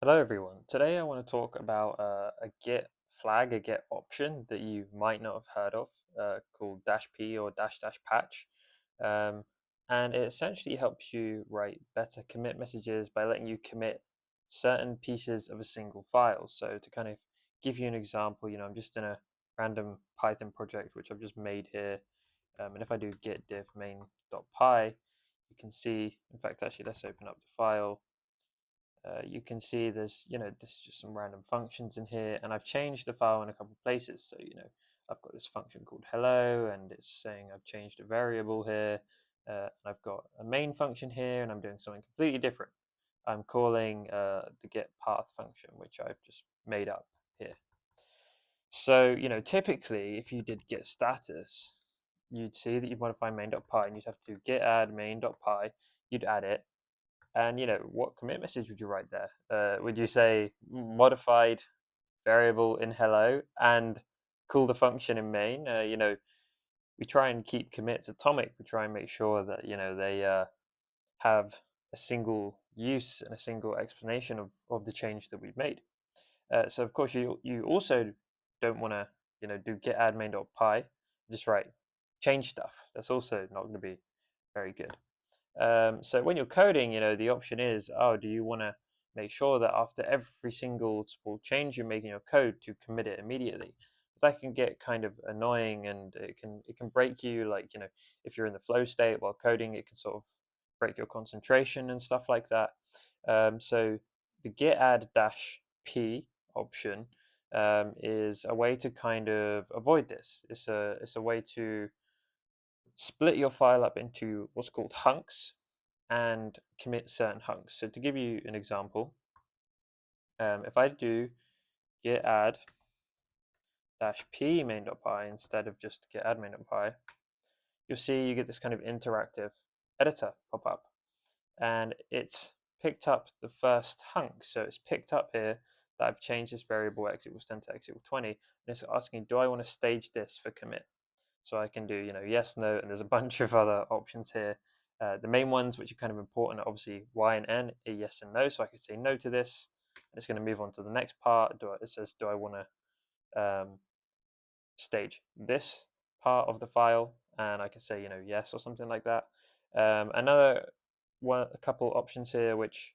Hello everyone. Today I want to talk about a Git flag, a Git option that you might not have heard of, called -p or --patch. Um, and it essentially helps you write better commit messages by letting you commit certain pieces of a single file. So to kind of give you an example, I'm just in a random Python project which I've just made here. And if I do git diff main.py, you can see, in fact, actually, let's open up the file. You can see there's just some random functions in here, and I've changed the file in a couple of places. So, I've got this function called hello, and it's saying I've changed a variable here. And I've got a main function here, and I'm doing something completely different. I'm calling the get path function, which I've just made up here. So, typically, if you did get status, you'd see that you modify main.py, and you'd have to git add main.py. You'd add it, and what commit message would you write there? Would you say modified variable in hello and call the function in main? We try and keep commits atomic. We try and make sure that they have a single use and a single explanation of the change that we've made. So of course you also don't want to do git add main.py, just write change stuff. That's also not going to be very good. So when you're coding, the option is, oh, do you want to make sure that after every single small change you make in your code to commit it immediately? That can get kind of annoying, and it can break you. Like, if you're in the flow state while coding, it can sort of break your concentration and stuff like that. So the git add -p option is a way to kind of avoid this. It's a way to split your file up into what's called hunks and commit certain hunks. So to give you an example, if I do git add -p main.py instead of just git add main.py, you'll see you get this kind of interactive editor pop up, and it's picked up the first hunk. So it's picked up here that I've changed this variable x equals 10 to x equals 20, and it's asking, do I want to stage this for commit? So I can do, yes, no, and there's a bunch of other options here. The main ones, which are kind of important, are obviously y and n, are yes and no. So I could say no to this, and it's going to move on to the next part. It says, do I want to stage this part of the file? And I can say, yes, or something like that. A couple options here, which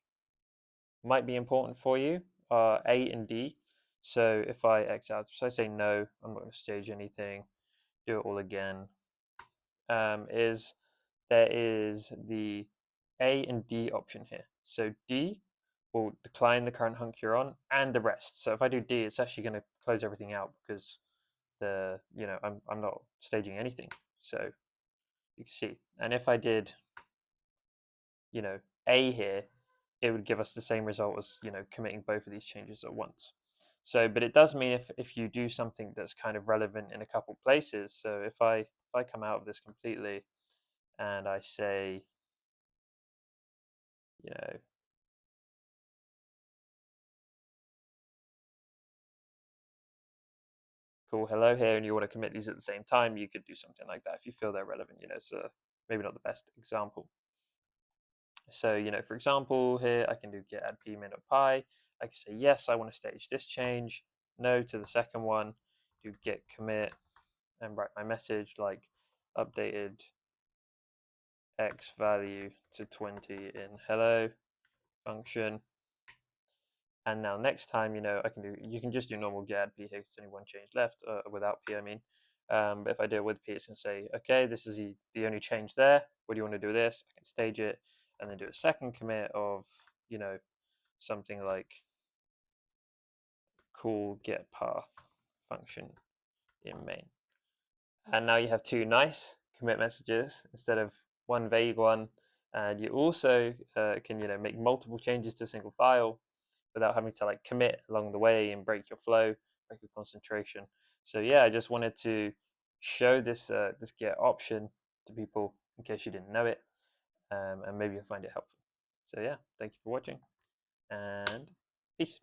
might be important for you, are A and D. So if I X out, so I say no, I'm not going to stage anything, do it all again, is there is the A and D option here. So D will decline the current hunk you're on and the rest. So if I do D, it's actually going to close everything out because I'm not staging anything. So you can see. And if I did A here, it would give us the same result as committing both of these changes at once. So, but it does mean if you do something that's kind of relevant in a couple places. So if I come out of this completely and I say, you know, cool, hello here, and you want to commit these at the same time, you could do something like that if you feel they're relevant. So maybe not the best example. So, for example, here I can do git add p main.py. I can say, yes, I want to stage this change. No to the second one. Do git commit and write my message like updated x value to 20 in hello function. And now next time, you can just do normal git add p here because there's only one change left, without p, I mean. But if I do it with p, it's going to say, okay, this is the only change there. What do you want to do with this? I can stage it and then do a second commit of, something like call get path function in main. And now you have two nice commit messages instead of one vague one. And you also can make multiple changes to a single file without having to like commit along the way and break your flow, break your concentration. So yeah, I just wanted to show this git option to people in case you didn't know it, and maybe you'll find it helpful. So yeah, thank you for watching, and peace.